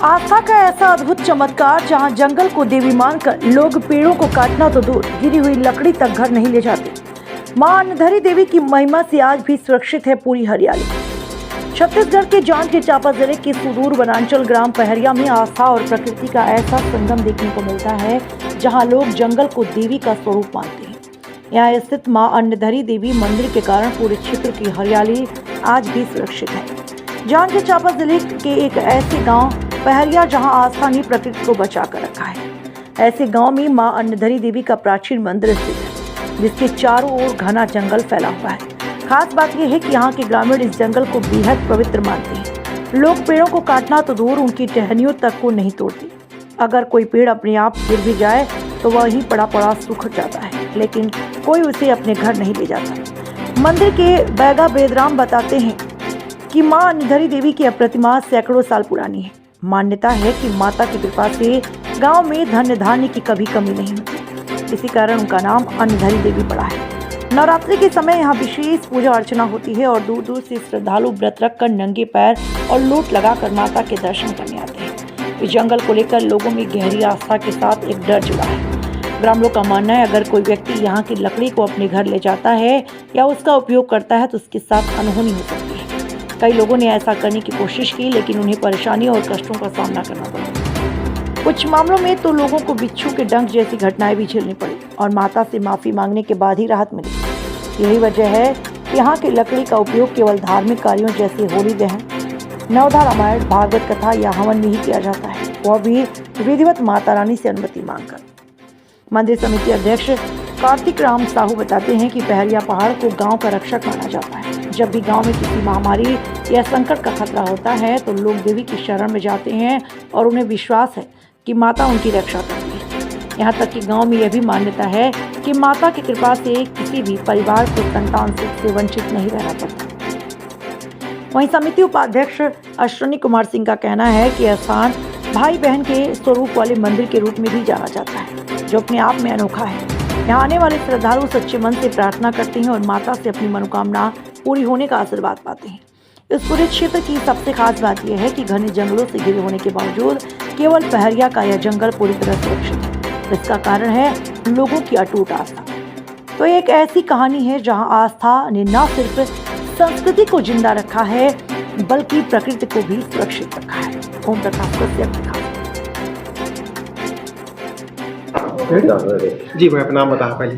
आस्था का ऐसा अद्भुत चमत्कार जहां जंगल को देवी मानकर लोग पेड़ों को काटना तो दूर, गिरी हुई लकड़ी तक घर नहीं ले जाते। मां अन्नधारी देवी की महिमा से आज भी सुरक्षित है पूरी हरियाली। छत्तीसगढ़ के जांजगीर चांपा जिले के सुदूर वनांचल ग्राम पहरिया में आस्था और प्रकृति का ऐसा संगम देखने को मिलता है जहां लोग जंगल को देवी का स्वरूप मानते हैं। यहाँ स्थित मां अन्नधारी देवी मंदिर के कारण पूरे क्षेत्र की हरियाली आज भी सुरक्षित है। जांजगीर चांपा जिले के एक ऐसे गांव पहरिया जहां आस्था ने प्रकृति को बचा कर रखा है। ऐसे गांव में मां अन्नधारी देवी का प्राचीन मंदिर स्थित है, जिसके चारों ओर घना जंगल फैला हुआ है। खास बात यह है कि यहाँ के ग्रामीण इस जंगल को बेहद पवित्र मानते हैं। लोग पेड़ों को काटना तो दूर, उनकी टहनियों तक को नहीं तोड़ते। अगर कोई पेड़ अपने आप गिर भी जाए तो वह ही पड़ा पड़ा सूख जाता है, लेकिन कोई उसे अपने घर नहीं ले जाता। मंदिर के बैगा बेदराम बताते हैं कि मां अन्नधारी देवी की प्रतिमा सैकड़ों साल पुरानी है। मान्यता है कि माता की कृपा से गांव में धन धान्य की कभी कमी नहीं होती, इसी कारण उनका नाम अन्नधारी देवी पड़ा है। नवरात्रि के समय यहाँ विशेष पूजा अर्चना होती है और दूर दूर से श्रद्धालु व्रत रखकर नंगे पैर और लोट लगाकर माता के दर्शन करने आते हैं। इस जंगल को लेकर लोगों में गहरी आस्था के साथ एक डर जुड़ा है। ग्रामीणों का मानना है अगर कोई व्यक्ति यहाँ की लकड़ी को अपने घर ले जाता है या उसका उपयोग करता है तो उसके साथ अनहोनी हो सकती है। कई लोगों ने ऐसा करने की कोशिश की, लेकिन उन्हें परेशानियों और कष्टों का सामना करना पड़ा। कुछ मामलों में तो लोगों को बिच्छू के डंक जैसी घटनाएं भी झेलनी पड़ी और माता से माफी मांगने के बाद ही राहत मिली। यही वजह है कि यहाँ की लकड़ी का उपयोग केवल धार्मिक कार्यों जैसे होली दहन, नवधा रामायण, भागवत कथा या हवन में ही किया जाता है, वह भी विधिवत माता रानी से अनुमति मांगकर। मंदिर समिति अध्यक्ष कार्तिक राम साहू बताते हैं कि पहरिया पहाड़ को गांव का रक्षक माना जाता है। जब भी गांव में किसी महामारी या संकट का खतरा होता है तो लोग देवी की शरण में जाते हैं और उन्हें विश्वास है कि माता उनकी रक्षा करती है। यहाँ तक कि गांव में यह भी मान्यता है कि माता की कृपा से किसी भी परिवार को संतान सुख से वंचित नहीं रहना पड़ता। वहीं समिति उपाध्यक्ष अश्विनी कुमार सिंह का कहना है कि यह स्थान भाई बहन के स्वरूप वाले मंदिर के रूप में भी जाना जाता है, जो अपने आप में अनोखा है। यहाँ आने वाले श्रद्धालु सच्चे मन से प्रार्थना करते हैं और माता से अपनी मनोकामना पूरी होने का आशीर्वाद पाते हैं। इस पूरे क्षेत्र की सबसे खास बात यह है कि घने जंगलों से घिरे होने के बावजूद केवल पहरिया का यह जंगल पूरी तरह सुरक्षित है। इसका कारण है लोगों की अटूट आस्था। तो एक ऐसी कहानी है जहां आस्था ने न सिर्फ संस्कृति को जिंदा रखा है बल्कि प्रकृति को भी सुरक्षित रखा है। ओम प्रकाश कश्यप। जी भाई, अपना नाम बता पहले।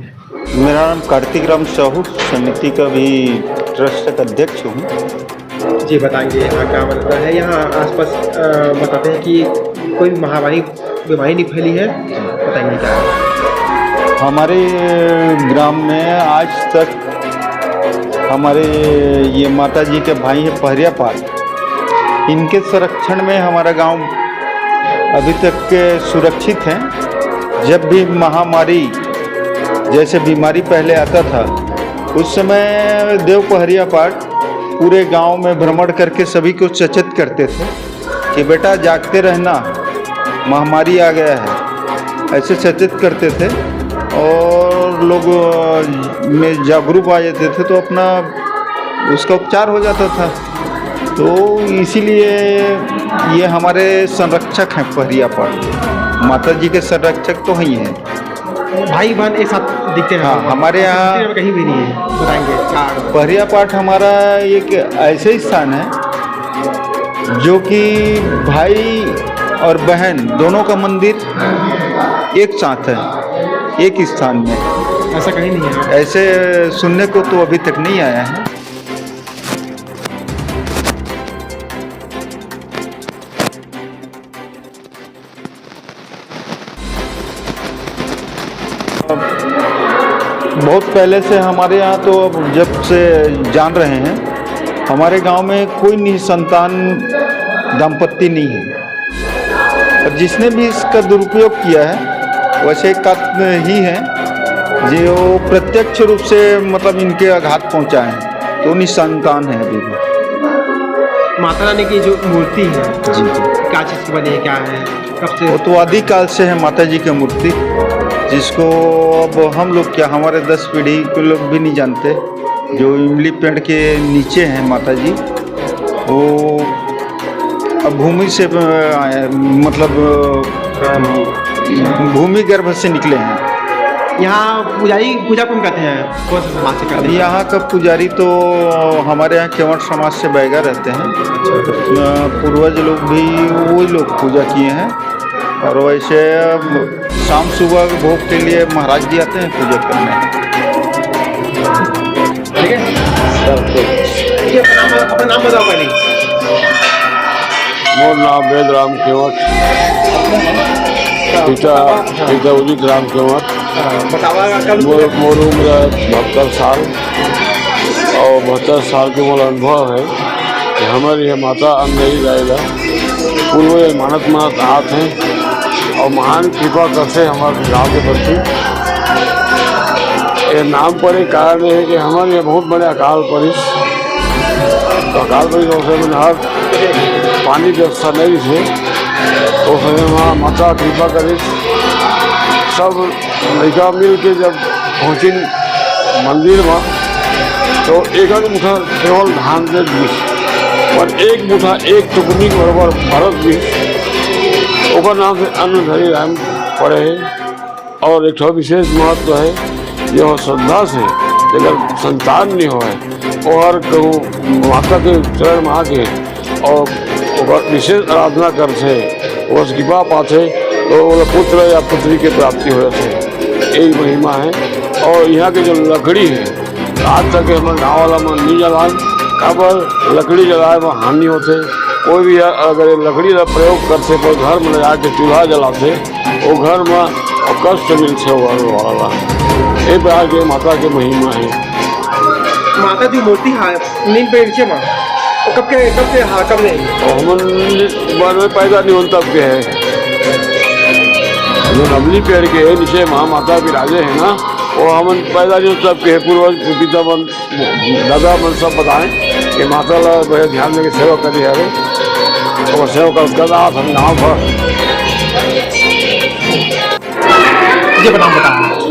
मेरा नाम कार्तिक राम साहू, समिति का भी ट्रस्ट का अध्यक्ष हूँ। जी बताएंगे यहाँ क्या बनता है। यहाँ आसपास बताते हैं कि कोई महामारी बीमारी नहीं फैली है, बताएंगे क्या है। हमारे ग्राम में आज तक हमारे ये माता जी के भाई हैं पहरिया पाल, इनके संरक्षण में हमारा गांव अभी तक सुरक्षित है। जब भी महामारी जैसे बीमारी पहले आता था उस समय देव पहरिया पाठ पूरे गांव में भ्रमण करके सभी को सचेत करते थे कि बेटा जागते रहना, महामारी आ गया है, ऐसे सचेत करते थे और लोग में जागरूक आ जाते थे तो अपना उसका उपचार हो जाता था। तो इसीलिए ये हमारे संरक्षक हैं पहरिया पाठ, माता जी के संरक्षक तो ही हैं। भाई बहन एक साथ दिखते हैं। हाँ, हमारे यहाँ कहीं भी नहीं है, बताएंगे क्या। पहरिया पाठ हमारा एक ऐसे स्थान है जो कि भाई और बहन दोनों का मंदिर एक साथ है, एक स्थान में। ऐसा कहीं नहीं है, ऐसे सुनने को तो अभी तक नहीं आया है। बहुत पहले से हमारे यहाँ तो अब जब से जान रहे हैं हमारे गांव में कोई निसंतान दाम्पत्य नहीं है और जिसने भी इसका दुरुपयोग किया है वैसे एक ही है जो प्रत्यक्ष रूप से मतलब इनके आघात पहुंचा है, तो निसंतान है अभी भी। माता रानी की जो मूर्ति है जी जी, क्या चीज़ की बनी है, क्या है, कब से? वो तो आदिकाल से है माता जी की मूर्ति, जिसको अब हम लोग क्या हमारे 10 पीढ़ी के लोग भी नहीं जानते। जो इमली पेड़ के नीचे हैं माता जी, वो भूमि से मतलब भूमि गर्भ से निकले हैं। यहाँ पुजारी पूजा कौन करते हैं, कौन सा समाज से करते हैं? यहाँ का पुजारी तो हमारे यहाँ केवट समाज से बैगा रहते हैं। पूर्वज लोग भी वही लोग पूजा किए हैं। और वैसे शाम सुबह भोग के लिए महाराज जी आते हैं पूजा करने। ठीक है, ये अपना नाम बताओ पहले। मोर नाम वेद राम केवट, पिता उदित राम केवट। बतावा कब मोर उम्र 72 साल और 72 साल के मोर अनुभव है कि हमारी यह माता अंधेरी रहेगा पूर्व मानत मानत आत हैं और महान कृपा करते हमारे गाँव के प्रति। ये नाम पर एक कारण है कि हमारे यहाँ बहुत बड़े अकाल परिस में हर पानी व्यवस्था नहीं थे, तो वहाँ माता कृपा करी सब लड़का मिल के जब पहुँची मंदिर में तो एक मुठा केवल धान दे दी और एक मुठा एक टुकनी बराबर भरत दी। ओकर नाम से अन्नधरी राम पड़े है। और एक विशेष महत्व है जो श्रद्धा से अगर संतान नहीं हो और कहूँ माता के चरण में आके और विशेष आराधना करते और कृपा पाते तो वो पुत्र या पुत्री की प्राप्ति हो जाती है। यही महिमा है। और यहाँ की जो लकड़ी है आज तक हमारे गाँव वाला में नहीं जलाए, काबर लकड़ी जलाए में हानि होते। कोई भी अगर लकड़ी का प्रयोग करते तो घर में ले जाके चूल्हा जलाते वो घर में कष्ट मिलते वाला। ये प्रकार के माता के महिमा है। माता जी मूर्ति नीम पेड़ नीचे माँ कब नहीं हम पैदा नहीं होता तब के है जो नवली पेड़ के नीचे माता विराजे है ना, वो हम पैदा नहीं होता तब के पूर्वज पिता मन दादा मन सब बताएं कि माता ला बड़े ध्यान देकर सेवा करी है और सेवा कर हम गाँव भर।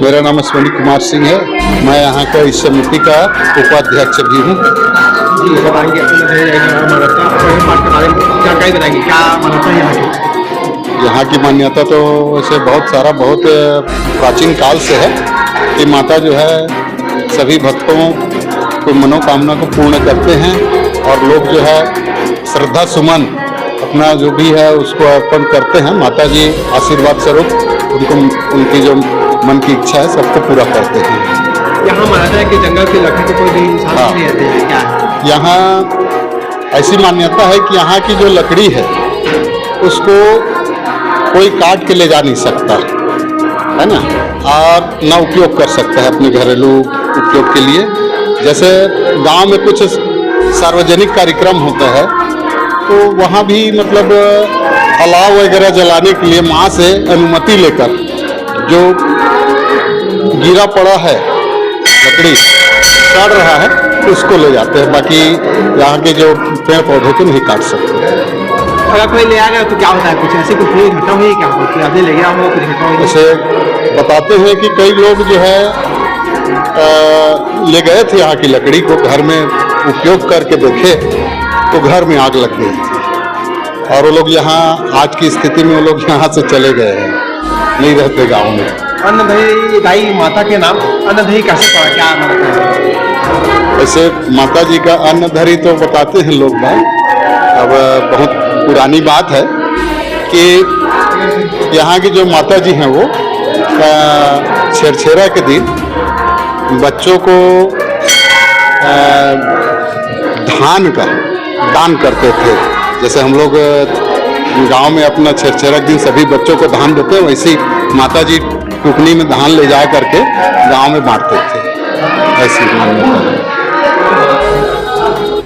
मेरा नाम अश्विनी कुमार सिंह है। मैं यहाँ का इस समिति का उपाध्यक्ष भी हूँ। जी बताएंगे जानकारी बताएंगे क्या मान्यता है यहाँ की? यहाँ की मान्यता तो वैसे बहुत प्राचीन काल से है कि माता जो है सभी भक्तों को मनोकामना को पूर्ण करते हैं और लोग जो है श्रद्धा सुमन अपना जो भी है उसको अर्पण करते हैं। माता जी आशीर्वाद स्वरूप उनको उनकी जो मन की इच्छा है सबको पूरा करते हैं। यहाँ मान्यता है कि जंगल की लकड़ी को कोई भी इंसान नहीं रहते हैं, क्या है? यहाँ ऐसी मान्यता है कि यहाँ की जो लकड़ी है उसको कोई काट के ले जा नहीं सकता है ना, और ना उपयोग कर सकता है अपने घरेलू उपयोग के लिए। जैसे गांव में कुछ सार्वजनिक कार्यक्रम होता है तो वहाँ भी मतलब अलाव वगैरह जलाने के लिए माँ से अनुमति लेकर जो गिरा पड़ा है लकड़ी सड़ रहा है उसको ले जाते हैं। बाकी यहाँ के जो पेड़ पौधे को नहीं काट सकते। अगर कोई ले आएगा तो क्या होता है, कुछ ऐसी कुछ घटना हुई क्या होती है? आपने ले गया हो कुछ घटना हुई? जैसे बताते हैं कि कई लोग जो है ले गए थे यहाँ की लकड़ी को घर में उपयोग करके देखे तो घर में आग लग गई थी और वो लोग यहाँ आज की स्थिति में वो लोग यहाँ से चले गए हैं, नहीं रहते गाँव में। अन्नधरी दाई माता के नाम अन्नधरी कैसे पड़ा, क्या मानता है? वैसे माता जी का अन्नधरी तो बताते हैं लोग बात, अब बहुत पुरानी बात है कि यहाँ की जो माता जी हैं वो छेरछेरा के दिन बच्चों को धान का दान करते थे। जैसे हम लोग गांव में अपना छेरछेरा के दिन सभी बच्चों को धान देते हैं, वैसे माता जी टुकनी में धान ले जा करके गांव में बांटते थे। ऐसी मान्यता है।